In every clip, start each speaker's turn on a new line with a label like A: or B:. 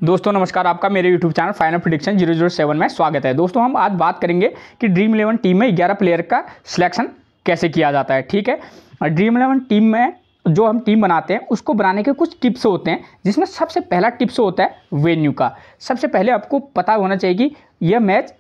A: दोस्तों नमस्कार, आपका मेरे YouTube चैनल फाइनल प्रेडिक्शन 007 में स्वागत है। दोस्तों हम आज बात करेंगे कि ड्रीम 11 टीम में 11 प्लेयर का सिलेक्शन कैसे किया जाता है। ठीक है, ड्रीम 11 टीम में जो हम टीम बनाते हैं उसको बनाने के कुछ टिप्स होते हैं, जिसमें सबसे पहला टिप्स होता है वेन्यू का। सबसे पहले आपको पता होना चाहिए कि यह मैच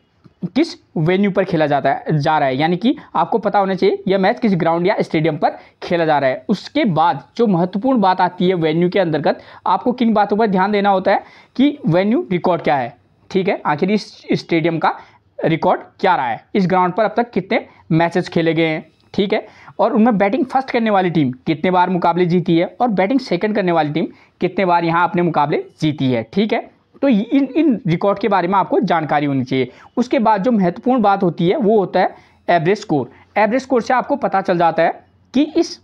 A: किस वेन्यू पर खेला जा रहा है, यानी कि आपको पता होना चाहिए यह मैच किस ग्राउंड या स्टेडियम पर खेला जा रहा है। उसके बाद जो महत्वपूर्ण बात आती है वेन्यू के अंतर्गत, आपको किन बातों पर ध्यान देना होता है कि वेन्यू रिकॉर्ड क्या है। ठीक है, आखिर इस स्टेडियम का रिकॉर्ड क्या रहा है, इस ग्राउंड पर अब तक कितने मैचेस खेले गए हैं। ठीक है, और उनमें बैटिंग फर्स्ट करने वाली टीम कितने बार मुकाबले जीती है और बैटिंग सेकंड करने वाली टीम कितने बार यहाँ अपने मुकाबले जीती है। ठीक है, तो इन रिकॉर्ड के बारे में आपको जानकारी होनी चाहिए। उसके बाद जो महत्वपूर्ण बात होती है वो होता है एवरेज स्कोर। एवरेज स्कोर से आपको पता चल जाता है कि इस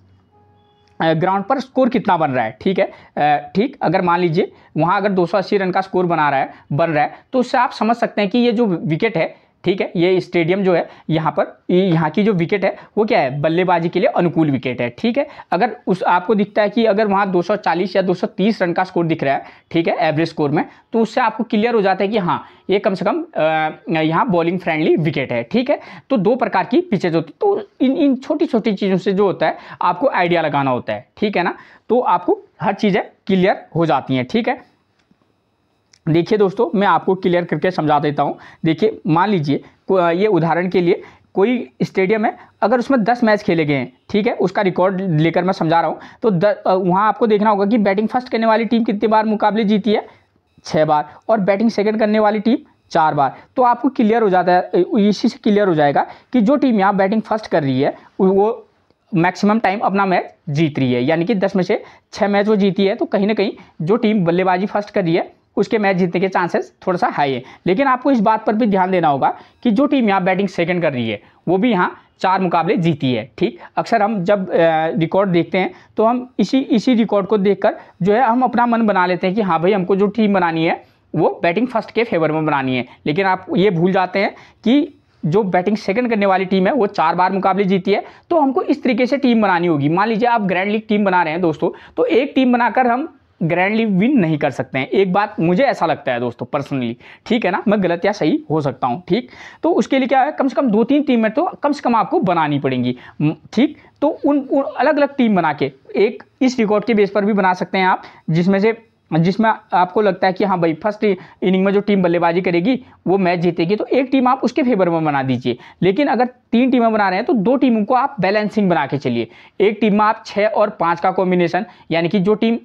A: ग्राउंड पर स्कोर कितना बन रहा है। ठीक है, ठीक, अगर मान लीजिए वहाँ अगर 280 रन का स्कोर बन रहा है तो उससे आप समझ सकते हैं कि ये जो विकेट है, ठीक है, ये स्टेडियम जो है यहाँ की जो विकेट है वो क्या है, बल्लेबाजी के लिए अनुकूल विकेट है। ठीक है, अगर उस आपको दिखता है कि अगर वहाँ 240 या 230 रन का स्कोर दिख रहा है, ठीक है, एवरेज स्कोर में, तो उससे आपको क्लियर हो जाता है कि हाँ ये कम से कम यहाँ बॉलिंग फ्रेंडली विकेट है। ठीक है, तो दो प्रकार की पिचेज होती है, तो इन छोटी छोटी चीज़ों से जो होता है आपको आइडिया लगाना होता है। ठीक है ना, तो आपको हर चीज़ें क्लियर हो जाती हैं। ठीक है, देखिए दोस्तों, मैं आपको क्लियर करके समझा देता हूँ। देखिए, मान लीजिए ये उदाहरण के लिए कोई स्टेडियम है, अगर उसमें 10 मैच खेले गए हैं, ठीक है, उसका रिकॉर्ड लेकर मैं समझा रहा हूँ, तो वहाँ आपको देखना होगा कि बैटिंग फर्स्ट करने वाली टीम कितनी बार मुकाबले जीती है, 6 बार, और बैटिंग सेकंड करने वाली टीम 4 बार। तो आपको क्लियर हो जाता है, इसी से क्लियर हो जाएगा कि जो टीम यहाँ बैटिंग फर्स्ट कर रही है वो मैक्सिमम टाइम अपना मैच जीत रही है, यानी कि 10 में से 6 मैच वो जीती है। तो कहीं ना कहीं जो टीम बल्लेबाजी फर्स्ट कर रही है उसके मैच जीतने के चांसेस थोड़ा सा हाई है। लेकिन आपको इस बात पर भी ध्यान देना होगा कि जो टीम यहाँ बैटिंग सेकंड कर रही है वो भी यहाँ 4 मुकाबले जीती है। ठीक, अक्सर हम जब रिकॉर्ड देखते हैं तो हम इसी रिकॉर्ड को देखकर जो है हम अपना मन बना लेते हैं कि हाँ भाई हमको जो टीम बनानी है वो बैटिंग फर्स्ट के फेवर में बनानी है। लेकिन आप ये भूल जाते हैं कि जो बैटिंग सेकंड करने वाली टीम है वो 4 बार मुकाबले जीती है। तो हमको इस तरीके से टीम बनानी होगी। मान लीजिए आप ग्रैंड लीग टीम बना रहे हैं दोस्तों, तो एक टीम बनाकर हम ग्रैंड लीग विन नहीं कर सकते हैं। एक बात मुझे ऐसा लगता है दोस्तों पर्सनली, ठीक है ना, मैं गलत या सही हो सकता हूं। ठीक, तो उसके लिए क्या है, कम से कम 2-3 टीमें तो कम से कम आपको बनानी पड़ेंगी। ठीक, तो उन अलग अलग टीम बना के एक इस रिकॉर्ड के बेस पर भी बना सकते हैं आप, जिसमें आपको लगता है कि हाँ भाई फर्स्ट इनिंग में जो टीम बल्लेबाजी करेगी वो मैच जीतेगी, तो एक टीम आप उसके फेवर में बना दीजिए। लेकिन अगर 3 टीमें बना रहे हैं तो 2 टीमों को आप बैलेंसिंग बना के चलिए। एक टीम में आप 6 और 5 का कॉम्बिनेशन, यानी कि जो टीम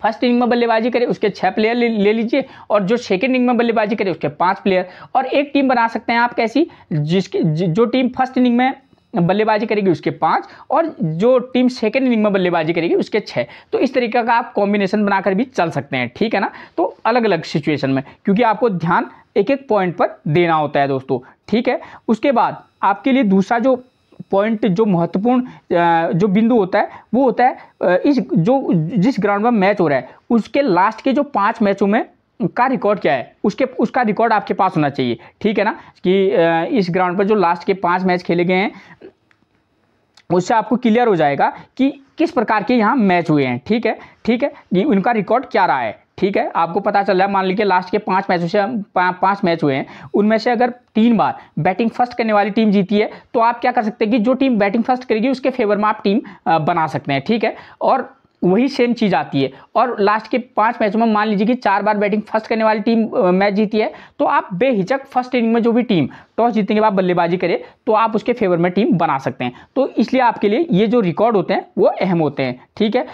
A: फर्स्ट इनिंग में बल्लेबाजी करे उसके 6 प्लेयर ले लीजिए, और जो सेकंड इनिंग में बल्लेबाजी करे उसके 5 प्लेयर। और एक टीम बना सकते हैं आप कैसी, जो टीम फर्स्ट इनिंग में बल्लेबाजी करेगी उसके 5 और जो टीम सेकंड इनिंग में बल्लेबाजी करेगी उसके 6। तो इस तरीके का आप कॉम्बिनेशन बनाकर भी चल सकते हैं। ठीक है ना, तो अलग अलग सिचुएशन में, क्योंकि आपको ध्यान एक एक पॉइंट पर देना होता है दोस्तों। ठीक है, उसके बाद आपके लिए दूसरा जो पॉइंट, जो महत्वपूर्ण जो बिंदु होता है वो होता है जिस ग्राउंड में मैच हो रहा है उसके लास्ट के जो 5 मैचों में का रिकॉर्ड क्या है, उसका रिकॉर्ड आपके पास होना चाहिए। ठीक है ना, कि इस ग्राउंड पर जो लास्ट के 5 मैच खेले गए हैं उससे आपको क्लियर हो जाएगा कि किस प्रकार के यहाँ मैच हुए हैं। ठीक है, कि उनका रिकॉर्ड क्या रहा है। ठीक है, आपको पता चल रहा है, मान लीजिए लास्ट के 5 मैचों से 5 मैच हुए हैं, उनमें से अगर 3 बार बैटिंग फर्स्ट करने वाली टीम जीती है तो आप क्या कर सकते हैं कि जो टीम बैटिंग फर्स्ट करेगी उसके फेवर में आप टीम बना सकते हैं। ठीक है, और वही सेम चीज़ आती है। और लास्ट के 5 मैचों में मान लीजिए कि 4 बार बैटिंग फर्स्ट करने वाली टीम मैच जीती है, तो आप बेहिचक फर्स्ट इनिंग में जो भी टीम टॉस जीतने के बाद बल्लेबाजी करे तो आप उसके फेवर में टीम बना सकते हैं। तो इसलिए आपके लिए ये जो रिकॉर्ड होते हैं वो अहम होते हैं। ठीक है,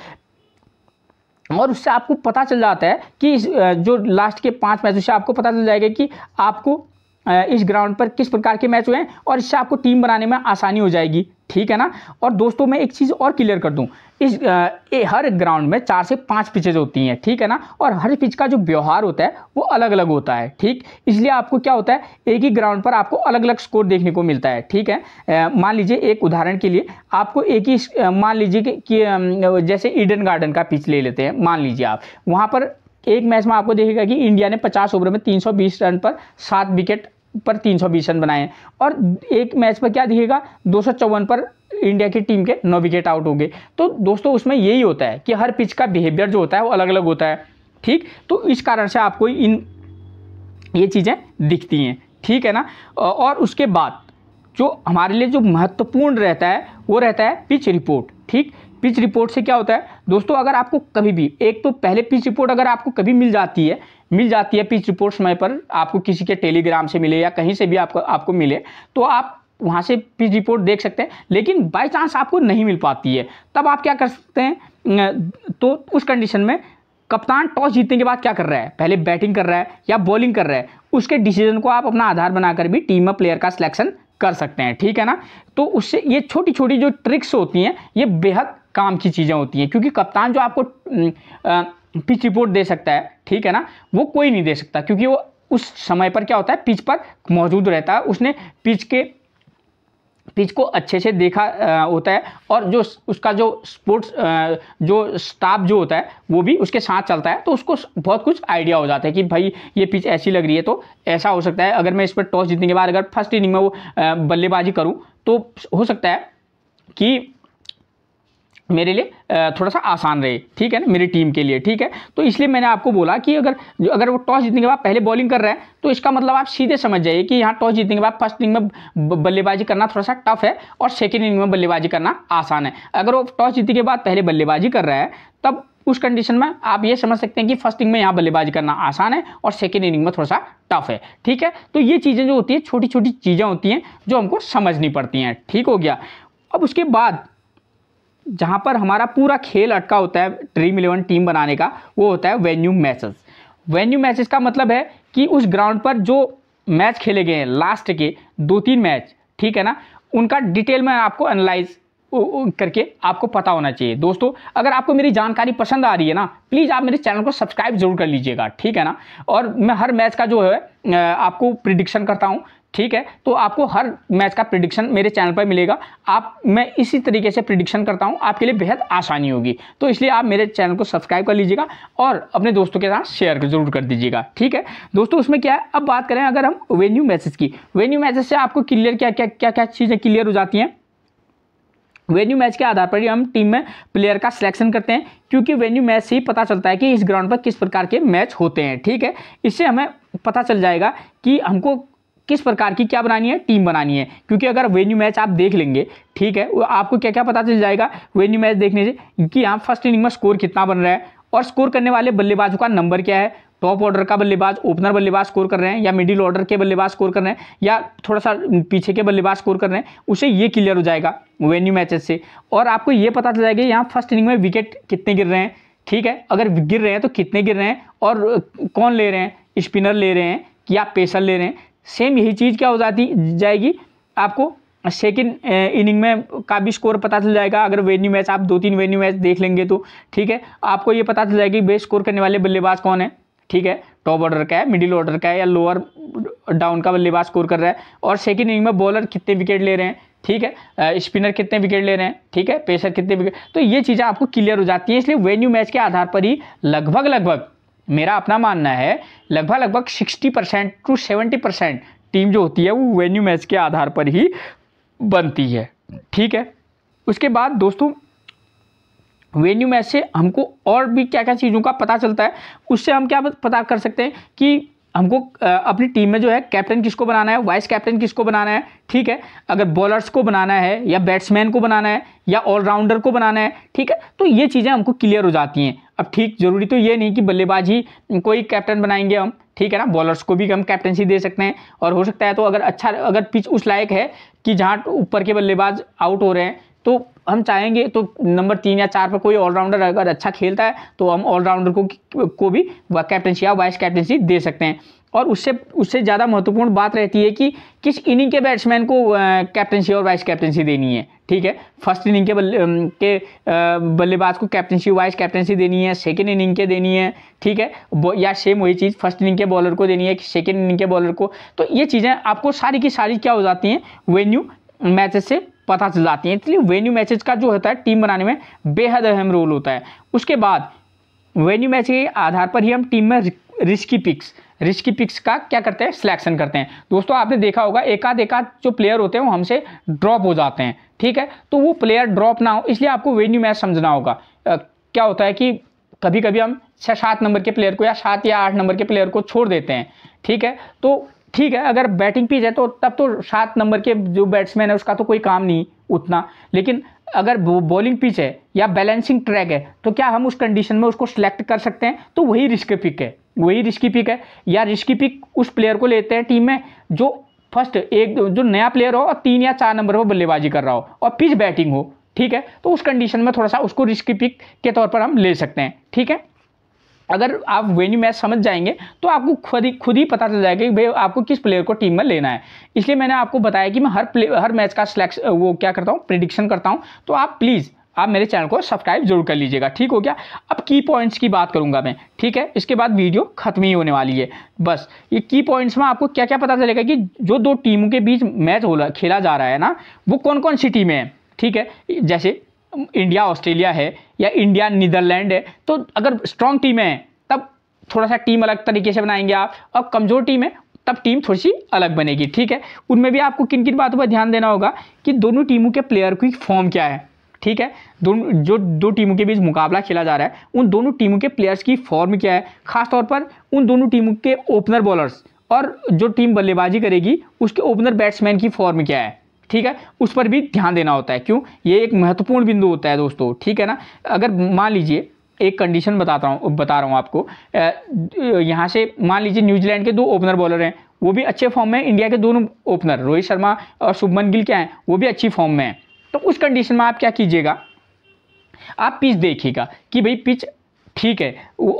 A: और उससे आपको पता चल जाता है कि जो लास्ट के 5 मैचों से आपको पता चल जाएगा कि आपको इस ग्राउंड पर किस प्रकार के मैच हुए हैं, और इससे आपको टीम बनाने में आसानी हो जाएगी। ठीक है ना, और दोस्तों मैं एक चीज़ और क्लियर कर दूं, हर ग्राउंड में 4 से 5 पिचेज होती हैं। ठीक है ना, और हर पिच का जो व्यवहार होता है वो अलग अलग होता है। ठीक, इसलिए आपको क्या होता है, एक ही ग्राउंड पर आपको अलग अलग स्कोर देखने को मिलता है। ठीक है, मान लीजिए एक उदाहरण के लिए आपको एक ही मान लीजिए कि जैसे ईडन गार्डन का पिच ले लेते हैं, मान लीजिए आप वहाँ पर एक मैच में आपको देखेगा कि इंडिया ने 50 ओवर में 320 रन पर 7 विकेट पर 320 रन बनाए, और एक मैच पर क्या दिखेगा 254 पर इंडिया की टीम के 9 विकेट आउट हो गए। तो दोस्तों उसमें यही होता है कि हर पिच का बिहेवियर जो होता है वो अलग अलग होता है। ठीक। तो इस कारण से आपको ये चीज़ें दिखती हैं, ठीक है ना। और उसके बाद जो हमारे लिए जो महत्वपूर्ण रहता है वो रहता है पिच रिपोर्ट, ठीक। पिच रिपोर्ट से क्या होता है दोस्तों, अगर आपको कभी भी, एक तो पहले पिच रिपोर्ट अगर आपको कभी मिल जाती है पिच रिपोर्ट समय पर आपको किसी के टेलीग्राम से मिले या कहीं से भी आपको मिले, तो आप वहाँ से पिच रिपोर्ट देख सकते हैं। लेकिन बाय चांस आपको नहीं मिल पाती है, तब आप क्या कर सकते हैं, तो उस कंडीशन में कप्तान टॉस जीतने के बाद क्या कर रहा है, पहले बैटिंग कर रहा है या बॉलिंग कर रहा है, उसके डिसीजन को आप अपना आधार बनाकर भी टीम में प्लेयर का सिलेक्शन कर सकते हैं, ठीक है ना। तो उससे ये छोटी छोटी जो ट्रिक्स होती हैं ये बेहद काम की चीज़ें होती हैं, क्योंकि कप्तान जो आपको पिच रिपोर्ट दे सकता है, ठीक है ना, वो कोई नहीं दे सकता, क्योंकि वो उस समय पर क्या होता है पिच पर मौजूद रहता है, उसने पिच को अच्छे से देखा होता है, और जो उसका जो स्पोर्ट्स जो स्टाफ जो होता है वो भी उसके साथ चलता है, तो उसको बहुत कुछ आइडिया हो जाता है कि भाई ये पिच ऐसी लग रही है तो ऐसा हो सकता है, अगर मैं इस पर टॉस जीतने के बाद अगर फर्स्ट इनिंग में वो बल्लेबाजी करूं तो हो सकता है कि मेरे लिए थोड़ा सा आसान रहे, ठीक है ना, मेरी टीम के लिए, ठीक है। तो इसलिए मैंने आपको बोला कि अगर वो टॉस जीतने के बाद पहले बॉलिंग कर रहा है तो इसका मतलब आप सीधे समझ जाइए कि यहाँ टॉस जीतने के बाद फर्स्ट इनिंग में बल्लेबाजी करना थोड़ा सा टफ है और सेकेंड इनिंग में बल्लेबाजी करना आसान है। अगर वो टॉस जीतने के बाद पहले बल्लेबाजी कर रहा है तब उस कंडीशन में आप ये समझ सकते हैं कि फर्स्ट इनिंग में यहाँ बल्लेबाजी करना आसान है और सेकेंड इनिंग में थोड़ा सा टफ है, ठीक है। तो ये चीज़ें जो होती है छोटी छोटी चीज़ें होती हैं जो हमको समझनी पड़ती हैं, ठीक हो गया। अब उसके बाद जहाँ पर हमारा पूरा खेल अटका होता है ड्रीम 11 टीम बनाने का, वो होता है वेन्यू मैचेस। वेन्यू मैचेस का मतलब है कि उस ग्राउंड पर जो मैच खेले गए हैं लास्ट के 2-3 मैच, ठीक है ना, उनका डिटेल में आपको एनालाइज करके आपको पता होना चाहिए। दोस्तों अगर आपको मेरी जानकारी पसंद आ रही है ना, प्लीज़ आप मेरे चैनल को सब्सक्राइब जरूर कर लीजिएगा, ठीक है ना। और मैं हर मैच का जो है आपको प्रिडिक्शन करता हूँ, ठीक है। तो आपको हर मैच का प्रिडिक्शन मेरे चैनल पर मिलेगा। मैं इसी तरीके से प्रिडिक्शन करता हूं, आपके लिए बेहद आसानी होगी। तो इसलिए आप मेरे चैनल को सब्सक्राइब कर लीजिएगा और अपने दोस्तों के साथ शेयर जरूर कर दीजिएगा, ठीक है। दोस्तों उसमें क्या है, अब बात करें अगर हम वेन्यू मैचेस की, वेन्यू मैचेस से आपको क्लियर क्या चीज़ें क्लियर हो जाती हैं। वेन्यू मैच के आधार पर ही हम टीम में प्लेयर का सिलेक्शन करते हैं, क्योंकि वेन्यू मैच से ही पता चलता है कि इस ग्राउंड पर किस प्रकार के मैच होते हैं, ठीक है। इससे हमें पता चल जाएगा कि हमको किस प्रकार की क्या बनानी है, टीम बनानी है। क्योंकि अगर वेन्यू मैच आप देख लेंगे, ठीक है, आपको क्या क्या पता चल जाएगा वेन्यू मैच देखने से, कि यहाँ फर्स्ट इनिंग में स्कोर कितना बन रहा है और स्कोर करने वाले बल्लेबाजों का नंबर क्या है, टॉप ऑर्डर का बल्लेबाज, ओपनर बल्लेबाज स्कोर कर रहे हैं या मिडिल ऑर्डर के बल्लेबाज स्कोर कर रहे हैं या थोड़ा सा पीछे के बल्लेबाज स्कोर कर रहे हैं, उसे ये क्लियर हो जाएगा वेन्यू मैचेस से। और आपको ये पता चल जाएगा यहाँ फर्स्ट इनिंग में विकेट कितने गिर रहे हैं, ठीक है, अगर गिर रहे हैं तो कितने गिर रहे हैं और कौन ले रहे हैं, स्पिनर ले रहे हैं या पेसर ले रहे हैं। सेम यही चीज़ क्या हो जाएगी आपको सेकेंड इनिंग में का भी स्कोर पता चल जाएगा। अगर वेन्यू मैच आप 2-3 वेन्यू मैच देख लेंगे तो, ठीक है, आपको ये पता चल जाएगा कि बेस्ट स्कोर करने वाले बल्लेबाज कौन है, ठीक है, टॉप ऑर्डर का है, मिडिल ऑर्डर का है या लोअर डाउन का बल्लेबाज स्कोर कर रहा है, और सेकेंड इनिंग में बॉलर कितने विकेट ले रहे हैं, ठीक है, स्पिनर कितने विकेट ले रहे हैं, ठीक है, पेसर कितने विकेट। तो ये चीज़ें आपको क्लियर हो जाती हैं। इसलिए वेन्यू मैच के आधार पर ही लगभग मेरा अपना मानना है लगभग 60% to 70% टीम जो होती है वो वेन्यू मैच के आधार पर ही बनती है, ठीक है। उसके बाद दोस्तों वेन्यू मैच से हमको और भी क्या क्या चीज़ों का पता चलता है, उससे हम क्या पता कर सकते हैं कि हमको अपनी टीम में जो है कैप्टन किसको बनाना है, वाइस कैप्टन किसको बनाना है, ठीक है, अगर बॉलर्स को बनाना है या बैट्समैन को बनाना है या ऑलराउंडर को बनाना है, ठीक है। तो ये चीज़ें हमको क्लियर हो जाती हैं। अब ठीक जरूरी तो ये नहीं कि बल्लेबाज ही कोई कैप्टन बनाएंगे हम, ठीक है ना, बॉलर्स को भी हम कैप्टनसी दे सकते हैं। और हो सकता है तो अगर पिच उस लायक है कि जहाँ ऊपर के बल्लेबाज आउट हो रहे हैं तो हम चाहेंगे तो नंबर 3 या 4 पर कोई ऑलराउंडर अगर अच्छा खेलता है तो हम ऑलराउंडर को भी कैप्टनसी या वाइस कैप्टनसी दे सकते हैं। और उससे ज़्यादा महत्वपूर्ण बात रहती है कि किस इनिंग के बैट्समैन को कैप्टनसी और वाइस कैप्टनसी देनी है, ठीक है। फर्स्ट इनिंग के बल्लेबाज को कैप्टनसी वाइस कैप्टनसी देनी है, सेकेंड इनिंग के देनी है, ठीक है, या सेम वही चीज़ फर्स्ट इनिंग के बॉलर को देनी है, सेकेंड इनिंग के बॉलर को। तो ये चीज़ें आपको सारी की सारी क्या हो जाती हैं वेन्यू मैचेस से पता चल जाती हैं। इसलिए वेन्यू मैचेस का जो होता है टीम बनाने में बेहद अहम रोल होता है। उसके बाद वेन्यू मैच के आधार पर ही हम टीम में रिस्की पिक्स का क्या करते हैं, सिलेक्शन करते हैं। दोस्तों आपने देखा होगा एकाध जो प्लेयर होते हैं वो हमसे ड्रॉप हो जाते हैं, ठीक है। तो वो प्लेयर ड्रॉप ना हो इसलिए आपको वेन्यू मैच समझना होगा। क्या होता है कि कभी कभी हम 6-7 नंबर के प्लेयर को या 7 या 8 नंबर के प्लेयर को छोड़ देते हैं, ठीक है। तो ठीक है, अगर बैटिंग पिच है तो तब तो 7 नंबर के जो बैट्समैन है उसका तो कोई काम नहीं उतना, लेकिन अगर बॉलिंग पिच है या बैलेंसिंग ट्रैक है तो क्या हम उस कंडीशन में उसको सिलेक्ट कर सकते हैं? तो वही रिस्की पिक है, वही रिस्की पिक है। या रिस्की पिक उस प्लेयर को लेते हैं टीम में जो फर्स्ट एक जो नया प्लेयर हो और 3 या 4 नंबर पर बल्लेबाजी कर रहा हो और पिच बैटिंग हो, ठीक है। तो उस कंडीशन में थोड़ा सा उसको रिस्की पिक के तौर पर हम ले सकते हैं, ठीक है। अगर आप वेन्यू मैच समझ जाएंगे तो आपको खुद ही पता चल जाएगा कि भाई आपको किस प्लेयर को टीम में लेना है। इसलिए मैंने आपको बताया कि मैं हर मैच का सिलेक्शन वो क्या करता हूँ, प्रिडिक्शन करता हूँ। तो आप प्लीज़ आप मेरे चैनल को सब्सक्राइब जरूर कर लीजिएगा, ठीक हो गया। अब की पॉइंट्स की बात करूंगा मैं, ठीक है। इसके बाद वीडियो खत्म ही होने वाली है। बस ये की पॉइंट्स में आपको क्या क्या पता चलेगा कि जो दो टीमों के बीच मैच खेला जा रहा है ना, वो कौन कौन सी टीमें हैं, ठीक है। जैसे इंडिया ऑस्ट्रेलिया है या इंडिया नीदरलैंड है, तो अगर स्ट्रॉन्ग टीमें हैं तब थोड़ा सा टीम अलग तरीके से बनाएंगे आप, और कमज़ोर टीम है तब टीम थोड़ी सी अलग बनेगी, ठीक है। उनमें भी आपको किन किन बातों पर ध्यान देना होगा कि दोनों टीमों के प्लेयर की फॉर्म क्या है, ठीक है। दो टीमों के बीच मुकाबला खेला जा रहा है, उन दोनों टीमों के प्लेयर्स की फॉर्म क्या है, खासतौर पर उन दोनों टीमों के ओपनर बॉलर्स और जो टीम बल्लेबाजी करेगी उसके ओपनर बैट्समैन की फॉर्म क्या है, ठीक है। उस पर भी ध्यान देना होता है। क्यों? ये एक महत्वपूर्ण बिंदु होता है दोस्तों, ठीक है ना। अगर मान लीजिए एक कंडीशन बता रहा हूँ आपको, यहाँ से मान लीजिए न्यूजीलैंड के 2 ओपनर बॉलर हैं, वो भी अच्छे फॉर्म में, इंडिया के दोनों ओपनर रोहित शर्मा और शुभमन गिल क्या हैं, वो भी अच्छी फॉर्म में हैं। तो उस कंडीशन में आप क्या कीजिएगा, आप पिच देखिएगा कि भाई पिच ठीक है,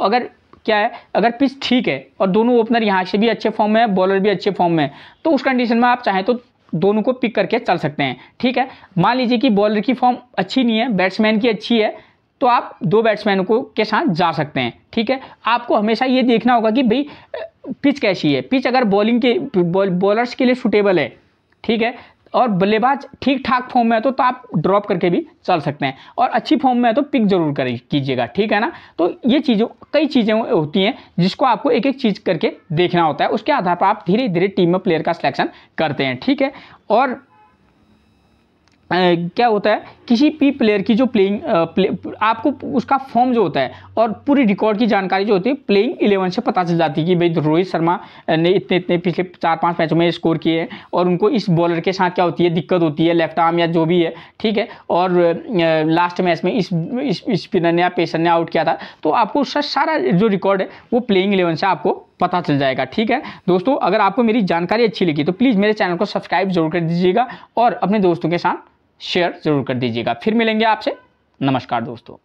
A: अगर क्या है, अगर पिच ठीक है और दोनों ओपनर यहाँ से भी अच्छे फॉर्म में है, बॉलर भी अच्छे फॉर्म में है, तो उस कंडीशन में आप चाहें तो दोनों को पिक करके चल सकते हैं, ठीक है। मान लीजिए कि बॉलर की फॉर्म अच्छी नहीं है, बैट्समैन की अच्छी है, तो आप 2 बैट्समैनों को के साथ जा सकते हैं, ठीक है। आपको हमेशा ये देखना होगा कि भाई पिच कैसी है। पिच अगर बॉलर्स के लिए सूटेबल है, ठीक है, और बल्लेबाज ठीक ठाक फॉर्म में है तो आप ड्रॉप करके भी चल सकते हैं, और अच्छी फॉर्म में है तो पिक जरूर कीजिएगा, ठीक है ना। तो ये कई चीज़ें होती हैं जिसको आपको एक एक चीज़ करके देखना होता है, उसके आधार पर आप धीरे धीरे टीम में प्लेयर का सिलेक्शन करते हैं, ठीक है। और क्या होता है, किसी भी प्लेयर की जो आपको उसका फॉर्म जो होता है और पूरी रिकॉर्ड की जानकारी जो होती है प्लेइंग 11 से पता चल जाती है कि भाई रोहित शर्मा ने इतने पिछले 4-5 मैचों में स्कोर किए हैं, और उनको इस बॉलर के साथ क्या होती है, दिक्कत होती है, लेफ्ट आर्म या जो भी है, ठीक है। और लास्ट मैच में इस स्पिनर ने या पेसर ने आउट किया था, तो आपको उसका सारा जो रिकॉर्ड है वो प्लेइंग 11 से आपको पता चल जाएगा, ठीक है दोस्तों। अगर आपको मेरी जानकारी अच्छी लगी तो प्लीज़ मेरे चैनल को सब्सक्राइब जरूर कर दीजिएगा और अपने दोस्तों के साथ शेयर जरूर कर दीजिएगा। फिर मिलेंगे आपसे। नमस्कार दोस्तों।